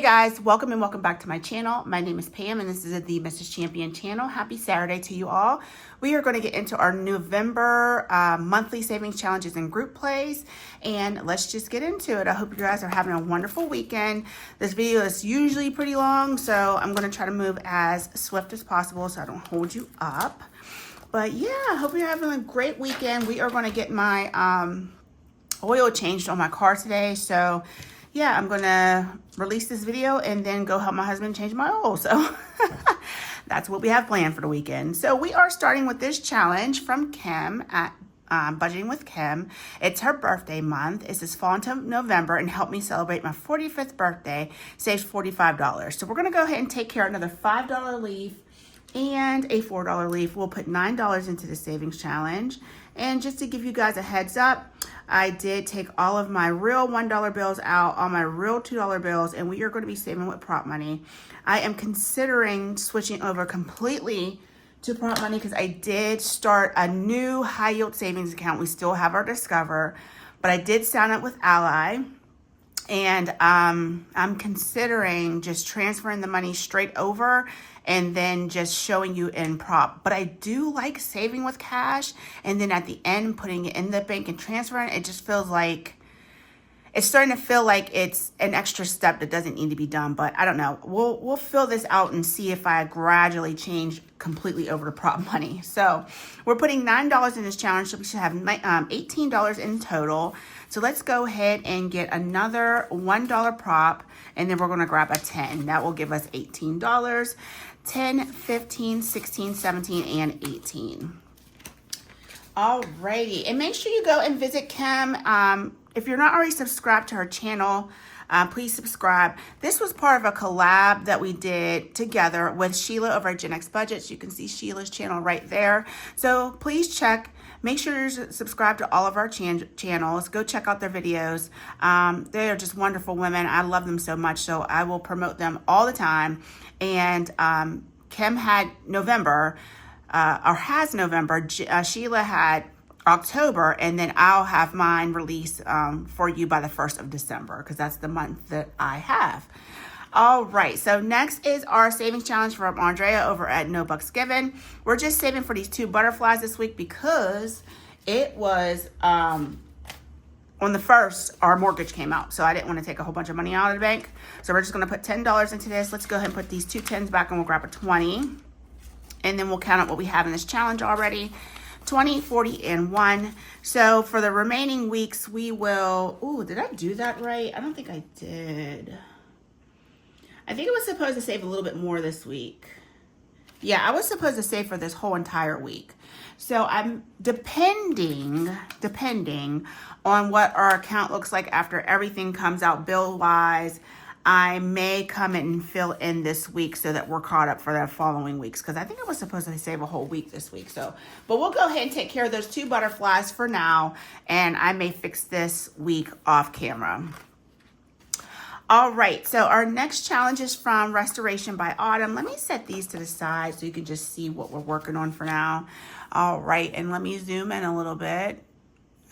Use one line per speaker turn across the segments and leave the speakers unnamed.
guys, welcome and welcome back to my channel. My name is Pam and this is the Mrs. Champion channel. Happy Saturday to you all. We are going to get into our November monthly savings challenges and group plays, and let's just get into it. I hope you guys are having a wonderful weekend. This video is usually pretty long, so I'm going to try to move as swift as possible so I don't hold you up. But yeah, I hope you're having a great weekend. We are going to get my oil changed on my car today, so yeah, I'm gonna release this video and then go help my husband change my oil. So that's what we have planned for the weekend. So we are starting with this challenge from Kim at Budgeting with Kim. It's her birthday month. It says fall into November and help me celebrate my 45th birthday. Saves $45. So we're gonna go ahead and take care of another $5 leaf and a $4 leaf. We'll put $9 into the savings challenge. And just to give you guys a heads up, I did take all of my real $1 bills out, all my real $2 bills, and we are going to be saving with prop money. I am considering switching over completely to prop money because I did start a new high yield savings account. We still have our Discover, but I did sign up with Ally. And I'm considering just transferring the money straight over and then just showing you in prop. But I do like saving with cash and then at the end putting it in the bank and transferring. It just feels like it's starting to feel like it's an extra step that doesn't need to be done. But I don't know. We'll fill this out and see if I gradually change completely over to prop money. So we're putting $9 in this challenge. So we should have $18 in total. So let's go ahead and get another $1 prop, and then we're going to grab a 10. That will give us $18. 10, 15, 16, 17, and 18. Alrighty, and make sure you go and visit Kim. If you're not already subscribed to her channel, please subscribe. This was part of a collab that we did together with Sheila over at Gen X Budgets. You can see Sheila's channel right there. So please check. Make sure you're subscribed to all of our channels. Go check out their videos. They are just wonderful women. I love them so much, so I will promote them all the time. And Kim had November, or has November. Sheila had October, and then I'll have mine released for you by the 1st of December because that's the month that I have. All right, so next is our savings challenge from Andrea over at No Bucks Given. We're just saving for these 2 butterflies this week because it was on the 1st, our mortgage came out. So I didn't want to take a whole bunch of money out of the bank. So we're just going to put $10 into this. Let's go ahead and put these 2 10s back and we'll grab a 20. And then we'll count up what we have in this challenge already. 20, 40, and 1. So for the remaining weeks, we will... Ooh, did I do that right? I don't think I did. I think I was supposed to save a little bit more this week. Yeah, I was supposed to save for this whole entire week. So I'm depending on what our account looks like after everything comes out bill-wise, I may come in and fill in this week so that we're caught up for the following weeks. Because I think I was supposed to save a whole week this week. So, but we'll go ahead and take care of those 2 butterflies for now. And I may fix this week off camera. All right, so our next challenge is from Restoration by Autumn. Let me set these to the side so you can just see what we're working on for now. All right, and let me zoom in a little bit.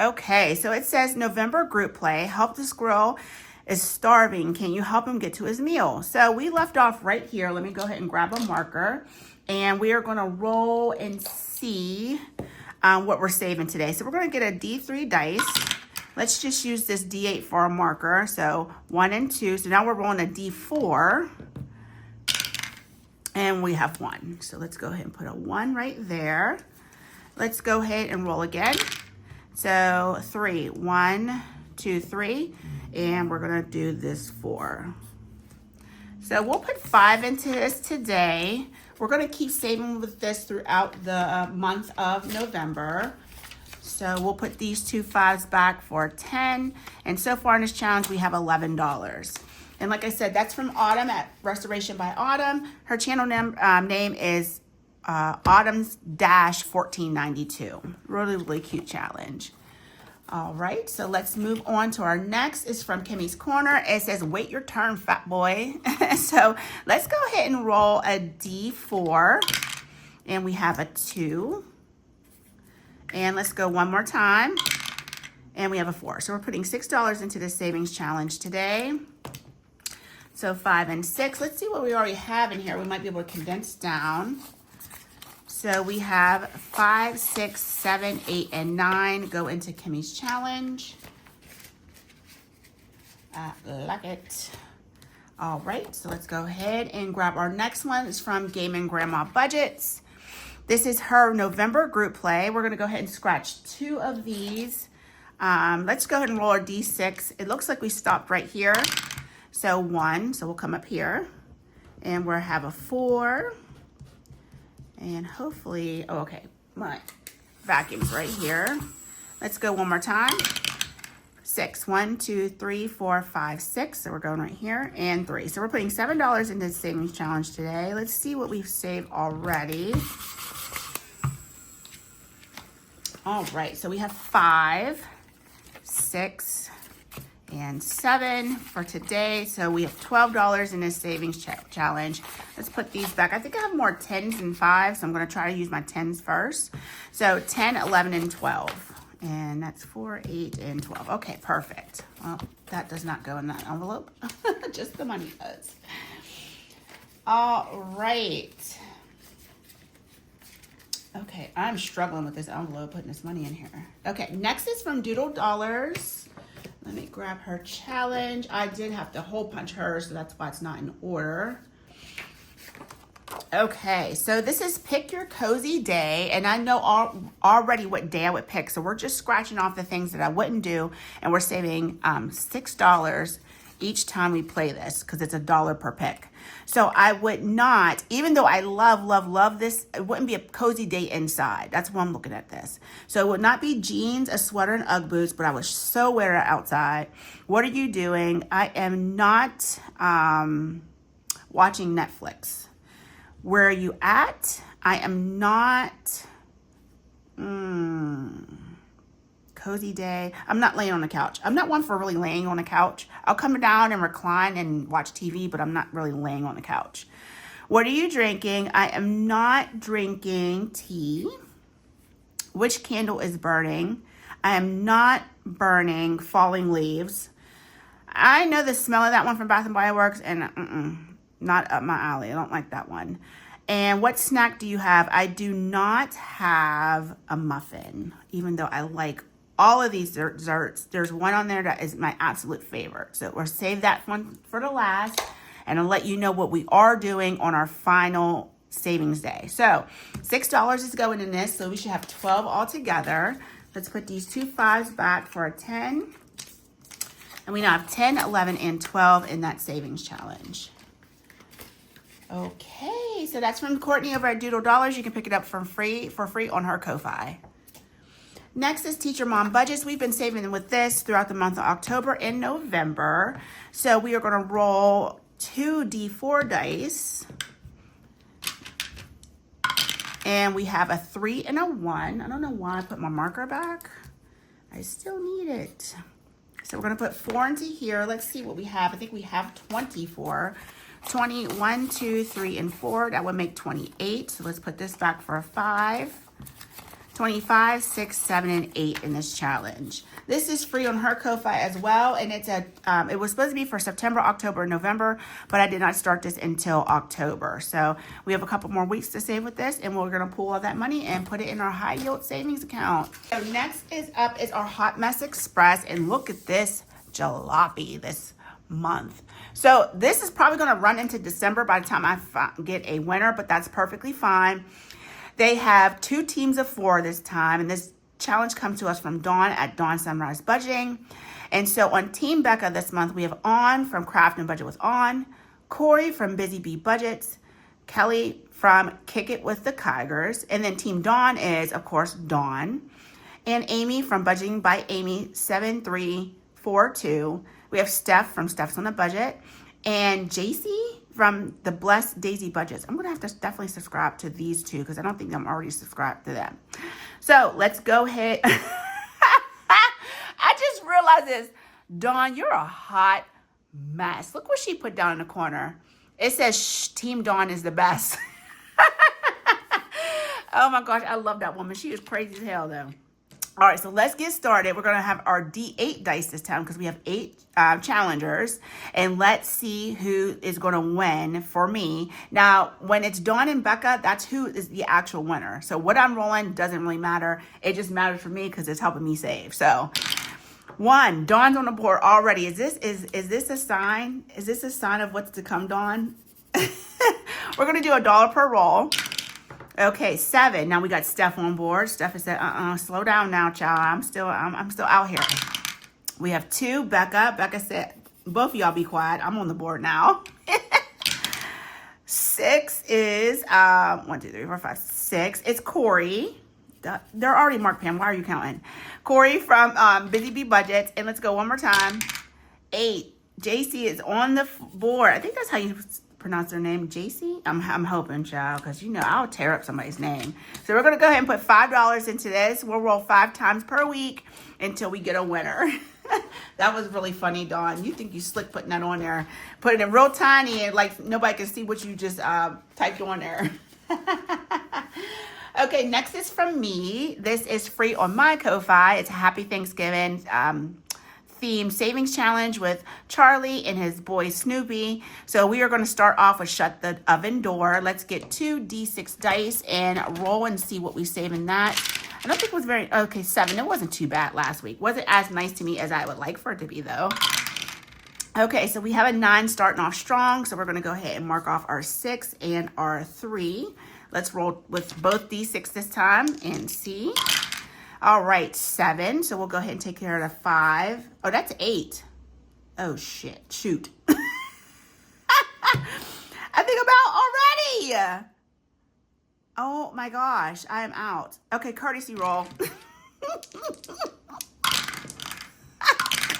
Okay, so it says November group play. Help the squirrel is starving. Can you help him get to his meal? So we left off right here. Let me go ahead and grab a marker. And we are going to roll and see what we're saving today. So we're going to get a D3 dice. Let's just use this D8 for our marker. So 1 and 2. So now we're rolling a D4. And we have 1. So let's go ahead and put a 1 right there. Let's go ahead and roll again. So 3. 1, 2, 3. And we're going to do this 4. So we'll put 5 into this today. We're going to keep saving with this throughout the month of November. So we'll put these 2 5s back for 10. And so far in this challenge, we have $11. And like I said, that's from Autumn at Restoration by Autumn. Her channel name is Autumn's-1492. Really, really cute challenge. All right, so let's move on to our next. Is from Kimmy's Corner. It says, wait your turn, fat boy. So let's go ahead and roll a D4. And we have a 2. And let's go one more time. And we have a 4. So we're putting $6 into this savings challenge today. So 5 and 6. Let's see what we already have in here. We might be able to condense down. So we have 5, 6, 7, 8, and 9 go into Kimmy's challenge. I like it. All right, so let's go ahead and grab our next one. It's from Game and Grandma Budgets. This is her November group play. We're gonna go ahead and scratch 2 of these. Let's go ahead and roll our D6. It looks like we stopped right here. So 1, so we'll come up here and we'll have a 4. And hopefully, oh, okay, my vacuum's right here. Let's go one more time. 6, 1, 2, 3, 4, 5, 6. So we're going right here, and 3. So we're putting $7 into the savings challenge today. Let's see what we've saved already. All right, so we have 5, 6, and 7 for today. So we have $12 in this savings challenge. Let's put these back. I think I have more 10s and 5s, so I'm going to try to use my 10s first. So 10, 11, and 12. And that's 4, 8, and 12. Okay, perfect. Well, that does not go in that envelope. Just the money does. All right. Okay, I'm struggling with this envelope, putting this money in here. Okay, next is from Doodle Dollars. Let me grab her challenge. I did have to hole punch hers, so that's why it's not in order. Okay, so this is Pick Your Cozy Day, and I know already what day I would pick, so we're just scratching off the things that I wouldn't do, and we're saving $6 each time we play this because it's $1 per pick. So I would not, even though I love this, it wouldn't be a cozy day inside. That's why I'm looking at this. So it would not be jeans, a sweater, and Ugg boots, but I would so wear it outside. What are you doing? I am not watching Netflix. Where are you at? I am not, cozy day. I'm not laying on the couch. I'm not one for really laying on the couch. I'll come down and recline and watch TV, but I'm not really laying on the couch. What are you drinking? I am not drinking tea. Which candle is burning? I am not burning falling leaves. I know the smell of that one from Bath & Body Works, and not up my alley. I don't like that one. And what snack do you have? I do not have a muffin, even though I like all of these desserts. There's one on there that is my absolute favorite. So we'll save that one for the last, and I'll let you know what we are doing on our final savings day. So $6 is going in this, so we should have 12 altogether. Let's put these 2 5s back for a 10. And we now have 10, 11, and 12 in that savings challenge. Okay, so that's from Courtney over at Doodle Dollars. You can pick it up for free on her Ko-Fi. Next is Teacher Mom Budgets. We've been saving with this throughout the month of October and November. So we are going to roll 2 D4 dice. And we have a 3 and a 1. I don't know why I put my marker back. I still need it. So we're going to put 4 into here. Let's see what we have. I think we have 24. 20, 1, 2, 3, and 4. That would make 28. So let's put this back for a 5. 25, 6, 7, and 8 in this challenge. This is free on her Ko-Fi as well, and it's it was supposed to be for September, October, and November, but I did not start this until October. So we have a couple more weeks to save with this, and we're gonna pull all that money and put it in our high yield savings account. So next is our Hot Mess Express, and look at this jalopy this month. So this is probably gonna run into December by the time I get a winner, but that's perfectly fine. They have 2 teams of 4 this time, and this challenge comes to us from Dawn at Dawn Sunrise Budgeting. And so on Team Becca this month, we have On from Craft and Budget with On, Corey from Busy Bee Budgets, Kelly from Kick It with the Kygers, and then Team Dawn is, of course, Dawn, and Amy from Budgeting by Amy 7342. We have Steph from Steph's on a Budget, and JC from the Blessed Daisy Budgets. I'm going to have to definitely subscribe to these 2 because I don't think I'm already subscribed to them. So let's go ahead. I just realized this. Dawn, you're a hot mess. Look what she put down in the corner. It says Team Dawn is the best. Oh my gosh, I love that woman. She is crazy as hell though. All right, so let's get started. We're going to have our D8 dice this time because we have 8 challengers. And let's see who is going to win for me. Now, when it's Dawn and Becca, that's who is the actual winner. So what I'm rolling doesn't really matter. It just matters for me because it's helping me save. So 1, Dawn's on the board already. Is this a sign? Is this a sign of what's to come, Dawn? We're going to do $1 per roll. Okay, 7. Now we got Steph on board. Steph has said, slow down now, child. I'm still out here. We have 2, Becca. Becca said, both of y'all be quiet. I'm on the board now. 6 is 1, 2, 3, 4, 5, 6. It's Corey. They're already marked, Pam. Why are you counting? Corey from Busy Bee Budgets. And let's go one more time. 8. JC is on the board. I think that's how you pronounce their name, JC. I'm hoping, child, because you know I'll tear up somebody's name. So we're gonna go ahead and put $5 into this. We'll roll 5 times per week until we get a winner. That was really funny, Dawn. You think you slick putting that on there? Put it in real tiny and like nobody can see what you just typed on there. Okay, next is from me. This is free on my Ko-Fi. It's a Happy Thanksgiving theme savings challenge with Charlie and his boy Snoopy. So we are going to start off with shut the oven door. Let's get 2 D6 dice and roll and see what we save in that. I don't think it was very, okay, 7. It wasn't too bad last week. Wasn't as nice to me as I would like for it to be though. Okay, so we have a 9 starting off strong. So we're going to go ahead and mark off our 6 and our 3. Let's roll with both D6 this time and see. All right, 7. So we'll go ahead and take care of the 5. Oh, that's 8. Oh, shit. Shoot. I think I'm out already. Oh, my gosh. I am out. Okay, courtesy roll.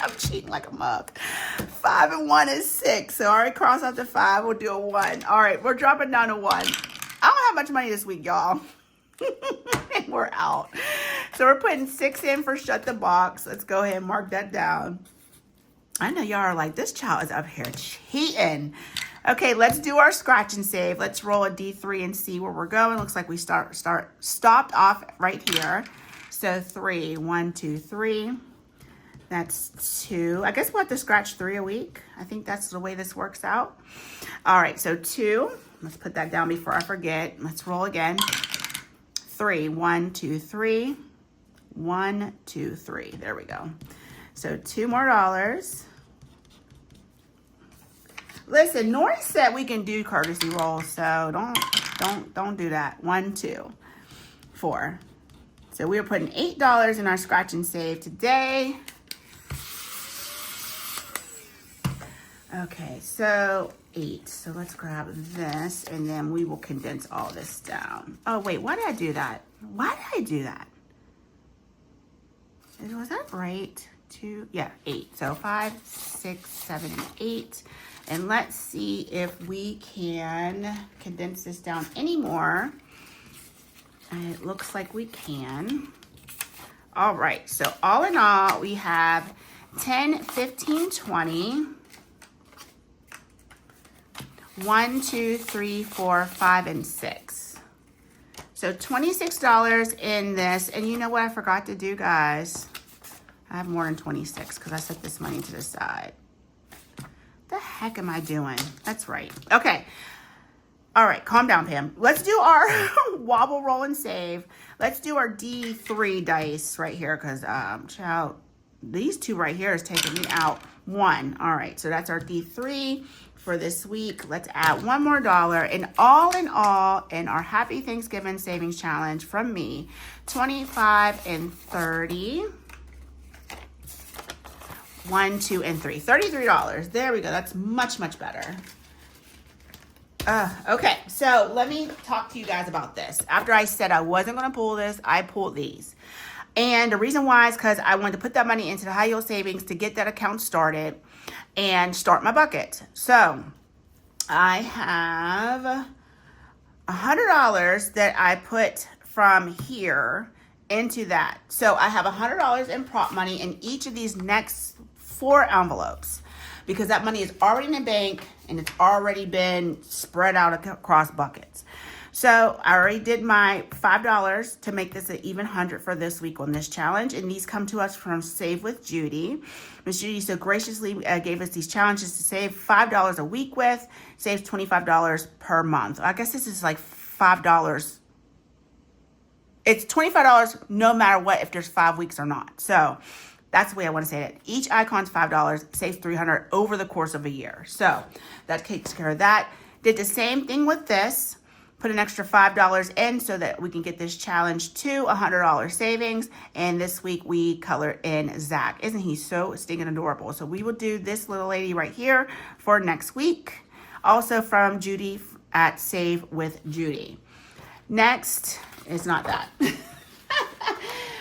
I'm cheating like a mug. 5 and 1 is 6. So I already cross out the 5. We'll do a 1. All right, we're dropping down to 1. I don't have much money this week, y'all. And we're out. So we're putting 6 in for shut the box. Let's go ahead and mark that down. I know y'all are like, this child is up here cheating. Okay, let's do our scratch and save. Let's roll a D3 and see where we're going. Looks like we stopped off right here. So 3, 1, 2, 3. That's 2. I guess we'll have to scratch 3 a week. I think that's the way this works out. All right, so 2. Let's put that down before I forget. Let's roll again. 3, 1, 2, 3. 1, 2, 3. There we go. So $2 more. Listen, Nori said we can do courtesy rolls, so don't do that. 1, 2, 4. So we are putting $8 in our scratch and save today. Okay, so 8. So let's grab this and then we will condense all this down. Oh wait, why did I do that? Why did I do that? Was that right? 2, yeah, 8. So 5, 6, 7, and 8. And let's see if we can condense this down anymore. And it looks like we can. All right, so all in all, we have 10, 15, 20. 1, 2, 3, 4, 5, and 6. So $26 in this. And you know what I forgot to do, guys? I have more than 26 because I set this money to the side. The heck am I doing? That's right. Okay. All right, calm down, Pam. Let's do our wobble, roll, and save. Let's do our D3 dice right here because, child, these 2 right here is taking me out. 1. All right, so that's our D3 for this week. Let's add $1 more. And all in all, in our Happy Thanksgiving Savings Challenge from me, 25 and 30. 1, 2, and 3. $33. There we go. That's much, much better. Okay, so let me talk to you guys about this. After I said I wasn't going to pull this, I pulled these. And the reason why is because I wanted to put that money into the high yield savings to get that account started and start my bucket. So I have $100 that I put from here into that. So I have $100 in prop money in each of these next 4 envelopes because that money is already in the bank and it's already been spread out across buckets. So I already did my $5 to make this an even 100 for this week on this challenge. And these come to us from Save with Judy. Miss Judy so graciously gave us these challenges to save $5 a week with, saves $25 per month. I guess this is like $5. It's $25 no matter what, if there's 5 weeks or not. So that's the way I want to say it. Each icon's $5, saves $300 over the course of a year. So that takes care of that. Did the same thing with this. Put an extra $5 in so that we can get this challenge to $100 savings. And this week we color in Zach. Isn't he so stinking adorable? So we will do this little lady right here for next week. Also from Judy at Save with Judy. Next is not that.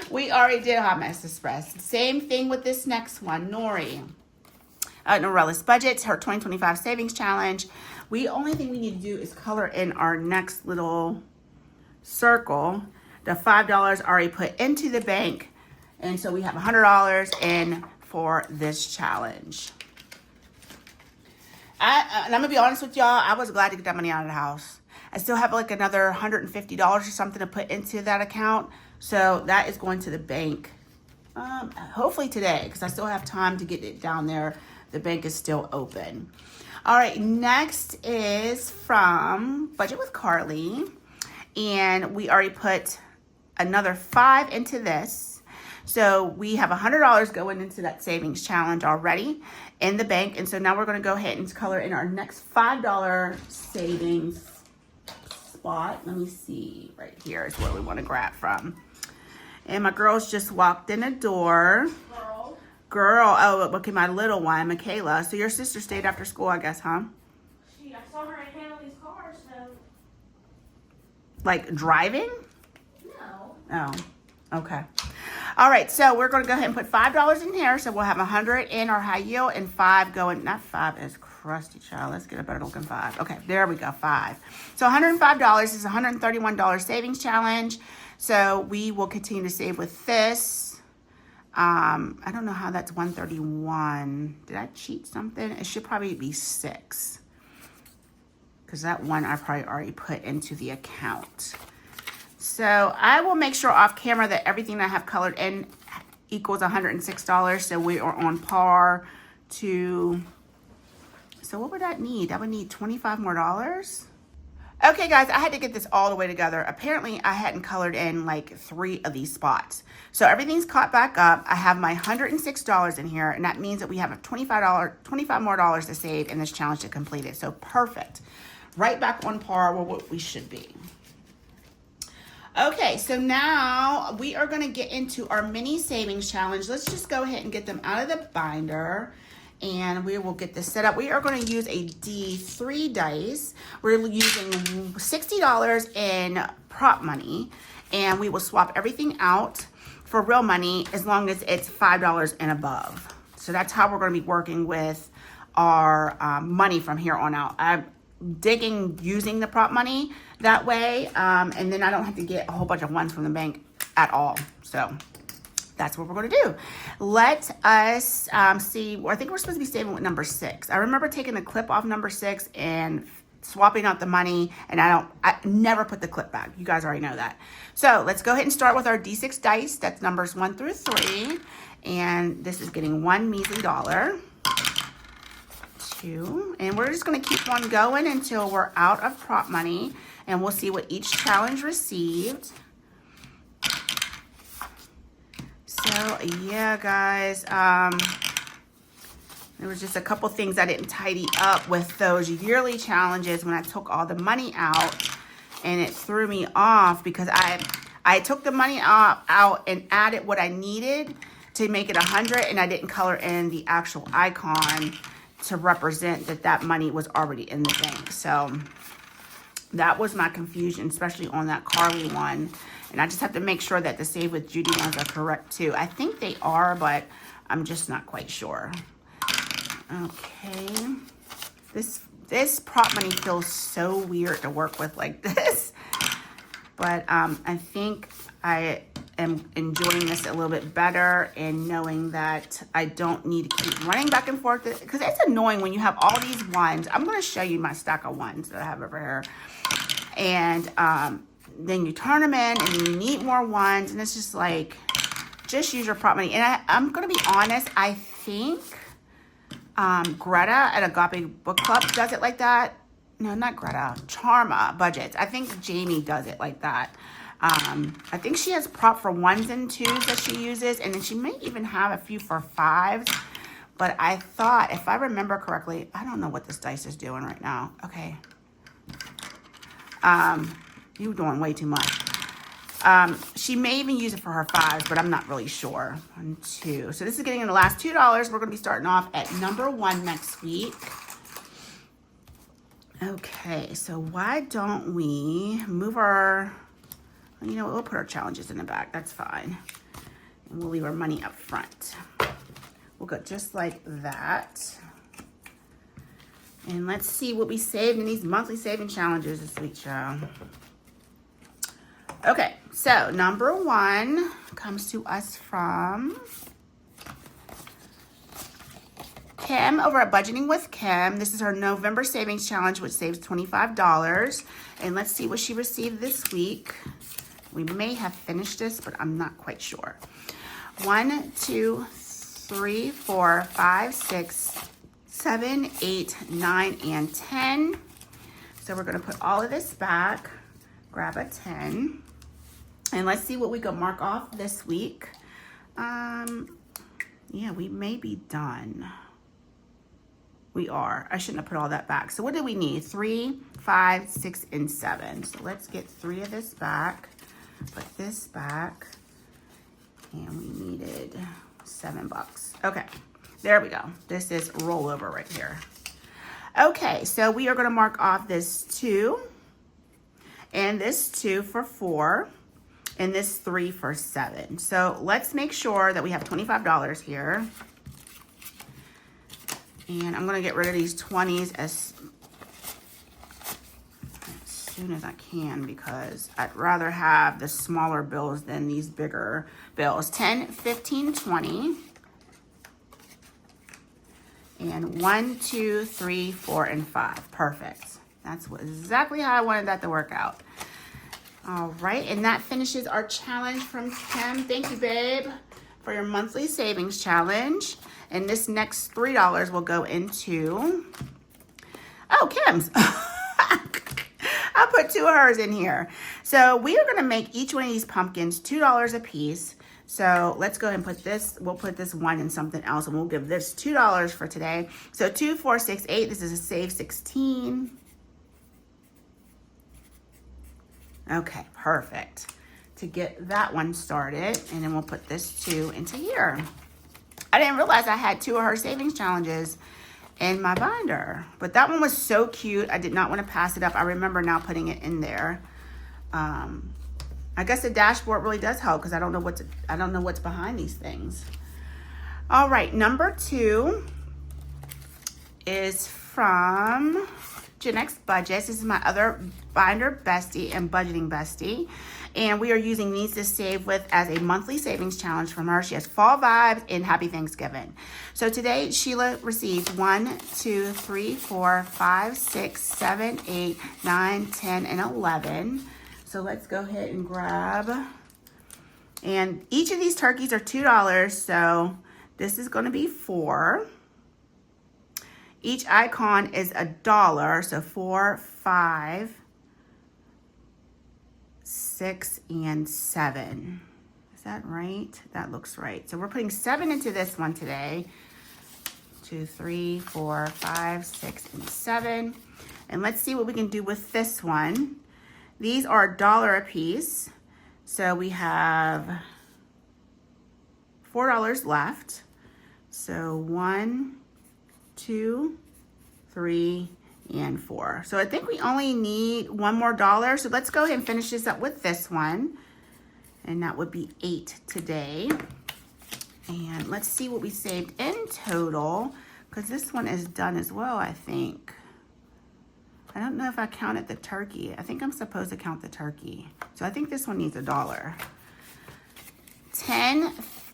We already did Hot Mess Express. Same thing with this next one, Nori. Norella's Budgets, her 2025 Savings Challenge. Only thing we need to do is color in our next little circle. The $5 already put into the bank. And so we have $100 in for this challenge. And I'm going to be honest with y'all, I was glad to get that money out of the house. I still have like another $150 or something to put into that account. So that is going to the bank, hopefully today, because I still have time to get it down there. The bank is still open. All right, next is from Budget with Carly. And we already put another $5 into this. So we have $100 going into that savings challenge already in the bank. And so now we're going to go ahead and color in our next $5 savings spot. Let me see, right here is where we want to grab from. And my girls just walked in the door. Girl, oh, look at my little one, Michaela. So your sister stayed after school, I guess, huh?
I saw her handle these cars, so.
Like driving?
No.
Oh, okay. All right, so we're going to go ahead and put $5 in here. So we'll have 100 in our high yield and 5 going. That 5 is crusty, child. Let's get a better looking 5. Okay, there we go, 5. So $105 is a $131 savings challenge. So we will continue to save with this. I don't know how that's 131. Did I cheat something? It should probably be 6. Because that one I probably already put into the account. So I will make sure off camera that everything I have colored in equals $106. So we are on par to, so what would that need? That would need $25 more. Okay, guys, I had to get this all the way together. Apparently, I hadn't colored in like 3 of these spots. So everything's caught back up. I have my $106 in here, and that means that we have a $25 more to save in this challenge to complete it. So perfect. Right back on par with what we should be. Okay, so now we are going to get into our mini savings challenge. Let's just go ahead and get them out of the binder. And we will get this set up. We are going to use a D3 dice. We're using $60 in prop money. And we will swap everything out for real money as long as it's $5 and above. So that's how we're going to be working with our money from here on out. I'm digging using the prop money that way. And then I don't have to get a whole bunch of ones from the bank at all. So that's what we're going to do. Let us see. I think we're supposed to be saving with number 6. I remember taking the clip off number 6 and swapping out the money, and I never put the clip back. You guys already know that. So let's go ahead and start with our D6 dice. That's numbers 1 through 3. And this is getting $1 measly. 2. And we're just going to keep on going until we're out of prop money. And we'll see what each challenge received. So, yeah, guys, there was just a couple things I didn't tidy up with those yearly challenges when I took all the money out, and it threw me off because I took the money out and added what I needed to make it 100, and I didn't color in the actual icon to represent that money was already in the bank. So that was my confusion, especially on that Carly one. And I just have to make sure that the Save with Judy ones are correct too. I think they are, but I'm just not quite sure. Okay. This prop money feels so weird to work with like this. But I think I am enjoying this a little bit better and knowing that I don't need to keep running back and forth. Because it's annoying when you have all these ones. I'm going to show you my stack of ones that I have over here. And then you turn them in and then you need more ones. And it's just like, just use your prop money. And I'm going to be honest, I think Greta at Agape Book Club does it like that. No, not Greta. Charma Budgets. I think Jamie does it like that. I think she has prop for 1s and 2s that she uses. And then she may even have a few for 5s. But I thought, if I remember correctly, I don't know what this dice is doing right now. Okay. You're doing way too much. She may even use it for her 5s, but I'm not really sure. 1, 2. So this is getting in the last $2. We're going to be starting off at number 1 next week. Okay, so why don't we move our, you know, we'll put our challenges in the back. That's fine. And we'll leave our money up front. We'll go just like that. And let's see what we saved in these monthly saving challenges this week, y'all. Okay, so number 1 comes to us from Kim over at Budgeting with Kim. This is her November Savings Challenge, which saves $25. And let's see what she received this week. We may have finished this, but I'm not quite sure. 1, 2, 3, 4, 5, 6, 7, 8, 9, and 10. So we're going to put all of this back, grab a 10. And let's see what we can mark off this week. Yeah, we may be done. We are. I shouldn't have put all that back. So what do we need? 3, 5, 6, and 7. So let's get 3 of this back. Put this back. And we needed $7. Okay, there we go. This is rollover right here. Okay, so we are going to mark off this 2. And this 2 for 4. And this 3 for 7. So let's make sure that we have $25 here. And I'm going to get rid of these 20s as soon as I can because I'd rather have the smaller bills than these bigger bills. 10, 15, 20. And 1, 2, 3, 4, and 5. Perfect. That's exactly how I wanted that to work out. All right, and that finishes our challenge from Kim. Thank you, babe, for your monthly savings challenge. And this next $3 will go into, oh, Kim's. I put 2 of hers in here. So we are gonna make each one of these pumpkins $2 a piece. So let's go ahead and put this, we'll put this 1 in something else and we'll give this $2 for today. So 2, 4, 6, 8, this is a save 16. Okay, perfect. To get that one started, and then we'll put this 2 into here. I didn't realize I had 2 of her savings challenges in my binder, but that one was so cute. I did not want to pass it up. I remember now putting it in there. I guess the dashboard really does help because I don't know what's behind these things. All right, number 2 is from Gen X Budgets. This is my other binder bestie and budgeting bestie. And we are using these to save with as a monthly savings challenge from her. She has Fall Vibes and Happy Thanksgiving. So today, Sheila received 1, 2, 3, 4, 5, 6, 7, 8, 9, 10, and 11. So let's go ahead and grab. And each of these turkeys are $2. So this is going to be 4. Each icon is $1, so 4, 5, 6, and 7. Is that right? That looks right. So we're putting 7 into this one today. 2, 3, 4, 5, 6, and 7. And let's see what we can do with this one. These are $1 a piece. So we have $4 left. So 1, 2, 3, and 4. So I think we only need $1 more. So let's go ahead and finish this up with this one. And that would be 8 today. And let's see what we saved in total, because this one is done as well, I think. I don't know if I counted the turkey. I think I'm supposed to count the turkey. So I think this one needs $1. 10,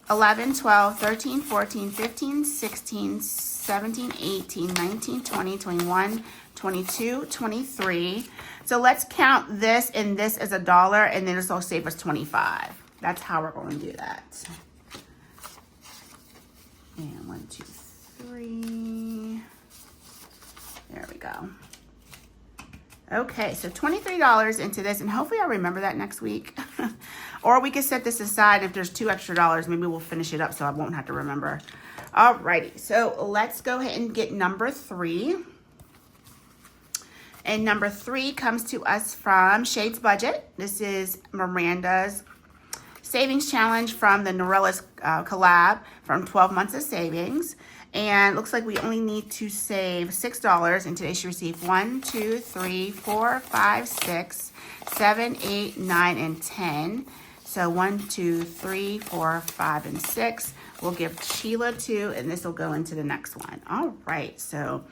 11, 12, 13, 14, 15, 16, 17, 18, 19, 20, 21, 22, 23. So let's count this and this as $1, and then this will save us 25. That's how we're going to do that. And 1, 2, 3. There we go. Okay, so $23 into this, and hopefully I'll remember that next week. Or we could set this aside if there's $2 extra. Maybe we'll finish it up so I won't have to remember. Alrighty, so let's go ahead and get number 3. And number 3 comes to us from Shade's Budget. This is Miranda's Savings Challenge from the Norella's collab from 12 months of savings. And it looks like we only need to save $6, and today she received 1, 2, 3, 4, 5, 6, 7, 8, 9, and 10. So 1, 2, 3, 4, 5, and 6. We'll give Sheila 2, and this will go into the next one. All right, so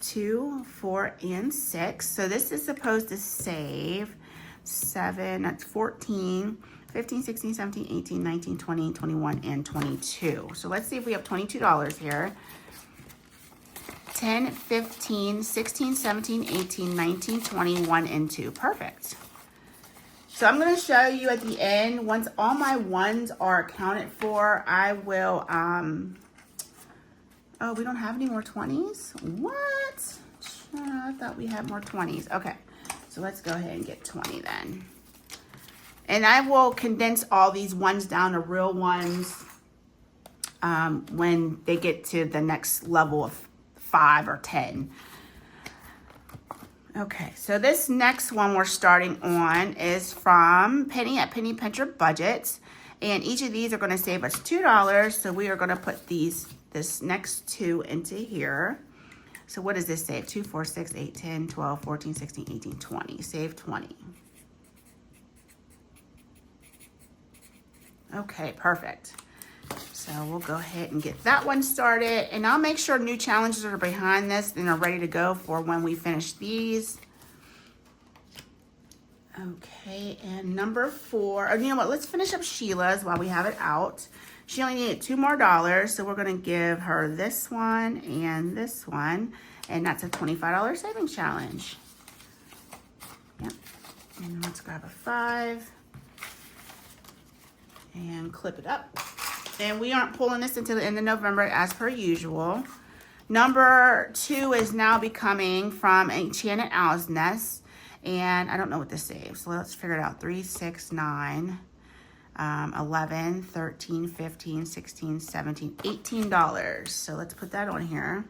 2, 4, and 6. So this is supposed to save 7, that's 14, 15, 16, 17, 18, 19, 20, 21, and 22. So let's see if we have $22 here. 10, 15, 16, 17, 18, 19, 21, and 2. Perfect. So I'm going to show you at the end, once all my ones are accounted for, I will, oh, we don't have any more 20s? What? I thought we had more 20s. Okay, so let's go ahead and get 20 then. And I will condense all these ones down to real ones when they get to the next level of 5 or 10. Okay, so this next one we're starting on is from Penny at Penny Pincher Budgets. And each of these are going to save us $2. So we are going to put this next 2 into here. So what does this save? 2, 4, 6, 8, 10, 12, 14, 16, 18, 20. Save 20. Okay, perfect. So we'll go ahead and get that one started. And I'll make sure new challenges are behind this and are ready to go for when we finish these. Okay, and number 4. Or you know what? Let's finish up Sheila's while we have it out. She only needed $2 more, so we're going to give her this one and this one. And that's a $25 savings challenge. Yep. And let's grab a 5. And clip it up. And we aren't pulling this until the end of November as per usual. Number 2 is now becoming from Enchanted Owl's Nest. And I don't know what this saves. So let's figure it out. 3, 6, 9, 11, 13, 15, 16, 17, $18. So let's put that on here.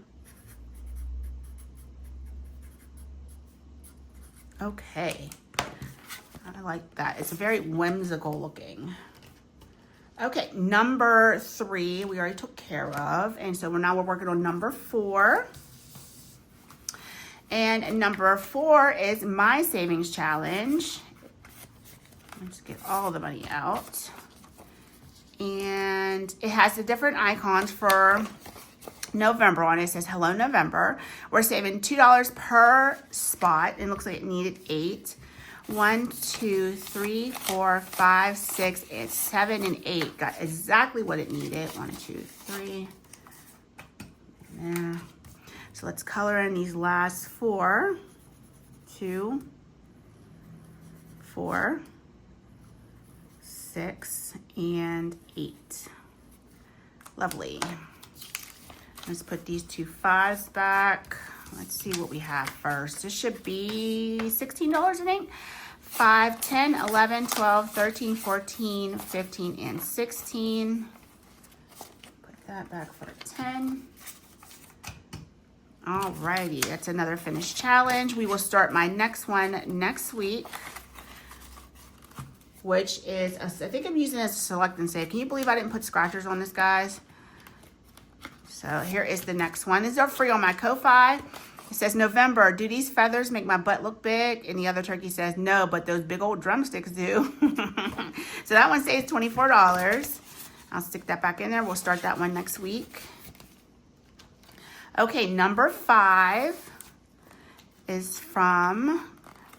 Okay. I like that. It's very whimsical looking. Okay, number 3 we already took care of, and so now we're working on number 4. And number 4 is my savings challenge. Let's get all the money out. And it has the different icons for November on it. It says Hello November. We're saving $2 per spot. It looks like it needed 8. 1, 2, 3, 4, 5, 6, and 7, and 8. Got exactly what it needed. 1, 2, 3. There. So let's color in these last 4. 2, 4, 6, and 8. Lovely. Let's put these 2 5s back. Let's see what we have first. This should be $16, I think. 5, 10, 11, 12, 13, 14, 15, and 16. Put that back for 10. Alrighty, that's another finished challenge. We will start my next one next week, which is, I think I'm using it as a select and save. Can you believe I didn't put scratchers on this, guys? So here is the next one. These are free on my Ko-Fi. It says, November, do these feathers make my butt look big? And the other turkey says, no, but those big old drumsticks do. So that one saves $24. I'll stick that back in there. We'll start that one next week. Okay, number 5 is from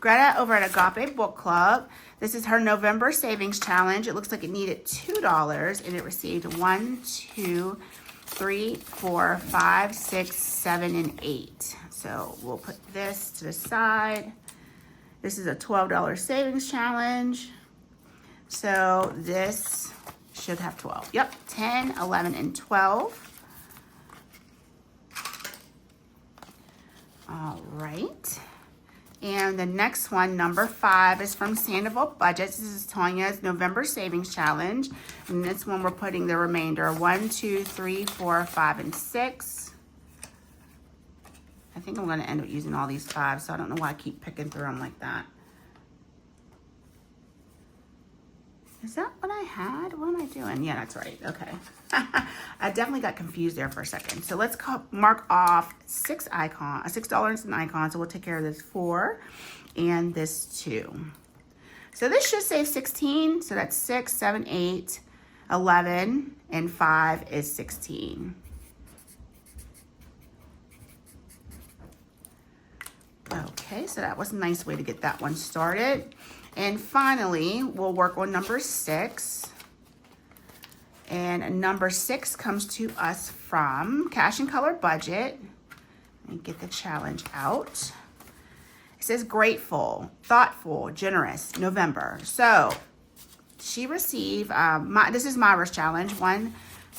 Greta over at Agape Book Club. This is her November savings challenge. It looks like it needed $2, and it received 1, 2, 3, 4, 5, 6, 7, and 8. So we'll put this to the side. This is a $12 savings challenge. So this should have 12. Yep, 10, 11, and 12. All right. And the next one, number 5, is from Sandoval Budgets. This is Tanya's November Savings Challenge. And this one we're putting the remainder, 1, 2, 3, 4, 5, and 6. I think I'm going to end up using all these 5, so I don't know why I keep picking through them like that. Is that what I had? What am I doing? Yeah, that's right. Okay. I definitely got confused there for a second. So let's mark off $6 an icon. So we'll take care of this 4 and this 2. So this should save 16. So that's 6, 7, 8, 11, and 5 is 16. Okay, so that was a nice way to get that one started. And finally, we'll work on number 6. And number 6 comes to us from Cash and Color Budget. Let me get the challenge out. It says grateful, thoughtful, generous, November. So she received, this is Myra's challenge. 1,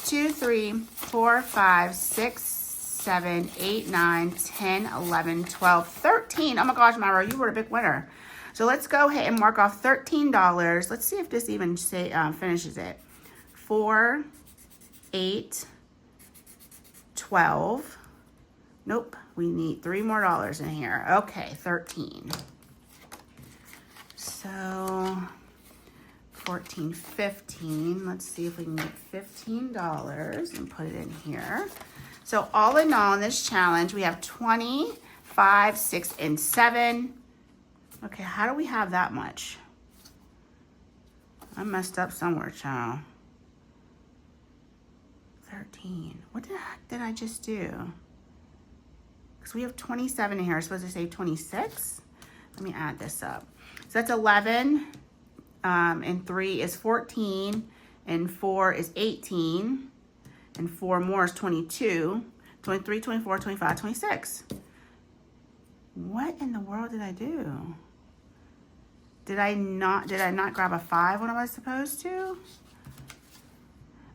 2, 3, 4, 5, 6, 7, 8, 9, 10, 11, 12, 13. Oh my gosh, Myra, you were a big winner. So let's go ahead and mark off $13. Let's see if this even finishes it. 4, 8, 12. Nope, we need 3 more dollars in here. Okay, 13. So 14, 15. Let's see if we can get $15 and put it in here. So all in all, in this challenge, we have 20, 5, 6, and 7. Okay, how do we have that much? I messed up somewhere, child. 13. What the heck did I just do? Because we have 27 in here. I'm supposed to say 26. Let me add this up. So that's 11, and 3 is 14, and 4 is 18, and 4 more is 22, 23, 24, 25, 26. What in the world did I do? Did I not grab a 5 when I was supposed to?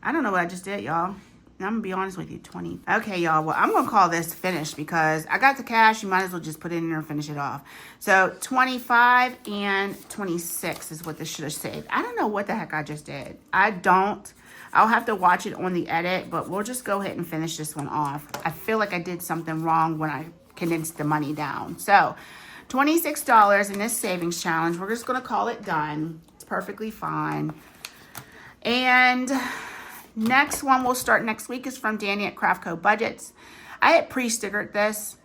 I don't know what I just did, y'all. I'm gonna be honest with you, 20. Okay, y'all, well, I'm gonna call this finished because I got the cash. You might as well just put it in there and finish it off. So 25 and 26 is what this should have saved. I don't know what the heck I just did. I'll have to watch it on the edit, but we'll just go ahead and finish this one off. I feel like I did something wrong when I condensed the money down. So $26 in this savings challenge. We're just going to call it done. It's perfectly fine. And next one we'll start next week is from Danny at Craftco Budgets. I had pre-stickered this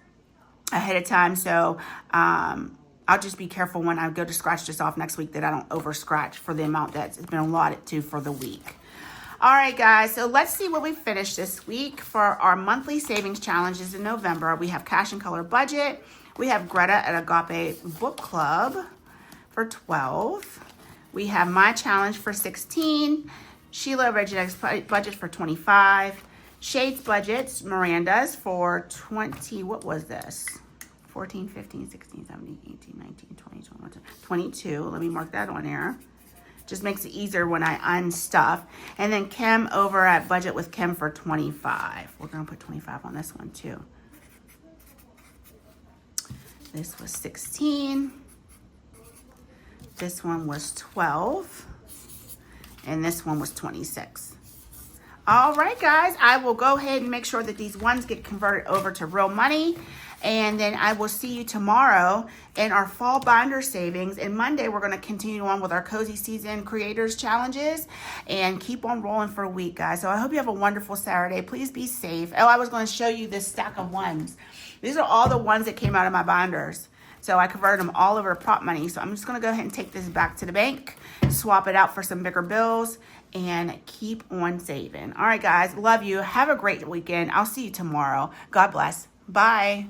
ahead of time, so I'll just be careful when I go to scratch this off next week that I don't over scratch for the amount that's been allotted to for the week. All right, guys, so let's see what we finished this week for our monthly savings challenges in November. We have Cash and Color Budget. We have Greta at Agape Book Club for 12. We have My Challenge for 16. Sheila of Reginald's Budget for 25. Shade's Budgets, Miranda's for 20. What was this? 14, 15, 16, 17, 18, 19, 20, 21, 22. Let me mark that on there. Just makes it easier when I unstuff. And then Kim over at Budget with Kim for 25. We're going to put 25 on this one too. This was 16. This one was 12. And this one was 26. All right, guys, I will go ahead and make sure that these ones get converted over to real money. And then I will see you tomorrow in our fall binder savings. And Monday, we're going to continue on with our Cozy Season Creators Challenges and keep on rolling for a week, guys. So I hope you have a wonderful Saturday. Please be safe. Oh, I was going to show you this stack of ones. These are all the ones that came out of my binders. So I converted them all over to prop money. So I'm just going to go ahead and take this back to the bank, swap it out for some bigger bills, and keep on saving. All right, guys. Love you. Have a great weekend. I'll see you tomorrow. God bless. Bye.